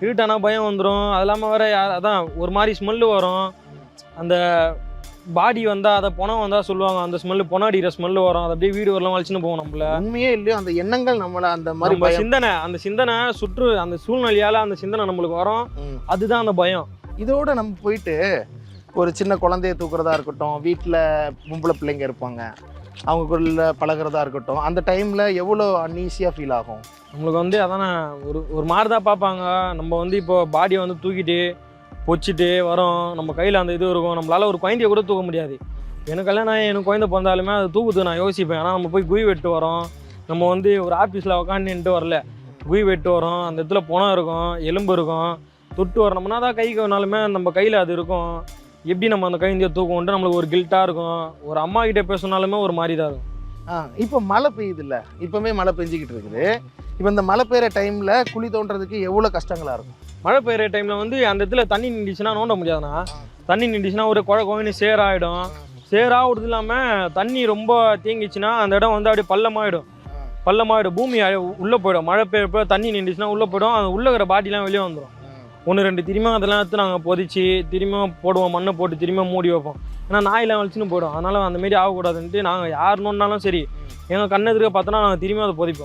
இருட்டானா பயம் வந்துடும். அது இல்லாமல் வேற அதான் ஒரு மாதிரி ஸ்மெல்லு வரும். அந்த பாடி வந்தால் அதை பணம் வந்தால் சொல்லுவாங்க அந்த ஸ்மெல்லு பொனாடிக்கிற ஸ்மெல்லு வரும். அது அப்படியே வீடு வரலாம் வலிச்சுன்னு போகும் நம்மள. உண்மையே இல்லையோ அந்த எண்ணங்கள் நம்மளை அந்த மாதிரி அந்த சிந்தனை சுற்று அந்த சூழ்நிலையால் அந்த சிந்தனை நம்மளுக்கு வரும். அதுதான் அந்த பயம். இதோட நம்ம போயிட்டு ஒரு சின்ன குழந்தைய தூக்குறதா இருக்கட்டும், வீட்டில் பொம்பளை பிள்ளைங்க இருப்பாங்க, அவங்களுக்குள்ள பழகிறதா இருக்கட்டும், அந்த டைமில் எவ்வளோ அன்ஈஸியாக ஃபீல் ஆகும் நம்மளுக்கு வந்து. அதானே ஒரு மாதிரி தான் பார்ப்பாங்க. நம்ம வந்து இப்போ பாடியை வந்து தூக்கிட்டு பொச்சிட்டு வரோம், நம்ம கையில் அந்த இது இருக்கும். நம்மளால் ஒரு குழந்தைய கூட தூக்க முடியாது. எனக்கு கல்யாணம் எனக்கு குழந்தை பிறந்தாலுமே அது தூக்குறதுக்கு நான் யோசிப்பேன். ஆனால் நம்ம போய் குழி வெட்டு வரோம். நம்ம வந்து ஒரு ஆஃபீஸில் உக்காந்துட்டு வரல, குழி வெட்டு வரோம். அந்த இடத்துல பணம் இருக்கும், எலும்பு இருக்கும், தொட்டு வரணும்னா தான் கைக்கு வேணாலுமே நம்ம கையில் அது இருக்கும். எப்படி நம்ம அந்த கைந்தியை தூக்கும்ன்ட்டு நம்மளுக்கு ஒரு கில்ட்டாக இருக்கும். ஒரு அம்மா கிட்டே பேசினாலுமே ஒரு மாதிரி தான் இருக்கும். இப்போ மழை பெய்யுது இல்லை, இப்போவே மழை பெஞ்சிக்கிட்டு இருக்குது. இப்போ இந்த மழை பெய்கிற டைமில் குழி தோண்டுறதுக்கு எவ்வளோ கஷ்டங்களாக இருக்கும்? மழை பெய்கிற டைமில் வந்து அந்த இடத்துல தண்ணி நின்றுச்சுன்னா நோண்ட முடியாதுண்ணா. தண்ணி நின்றுச்சுன்னா ஒரு குழந்தை சேராகிடும். சேராகிறது இல்லாமல் தண்ணி ரொம்ப தேங்கிச்சுன்னா அந்த இடம் வந்து அப்படியே பள்ளமாகிடும். பூமி உள்ளே போயிடும். மழை பெய்யறப்ப தண்ணி நின்றுச்சுன்னா உள்ளே போய்டும். அது உள்ளே இருக்கிற பாட்டிலாம் வெளியே வந்துடும். 1-2 திரும்பியும் அதெல்லாம் எடுத்து நாங்கள் பொதிச்சு திரும்பியும் போடுவோம், மண்ணை போட்டு திரும்பியும் மூடி வைப்போம். ஏன்னா நாயெல்லாம் வலிச்சுன்னு போயிடும். அதனால் அந்தமாரி ஆகக்கூடாதுன்ட்டு நாங்கள் யாருன்னாலும் சரி எங்கள் கண்ணெதிர்க்க பார்த்தோன்னா நாங்கள் திரும்பியும் அதை பொதிப்போம்.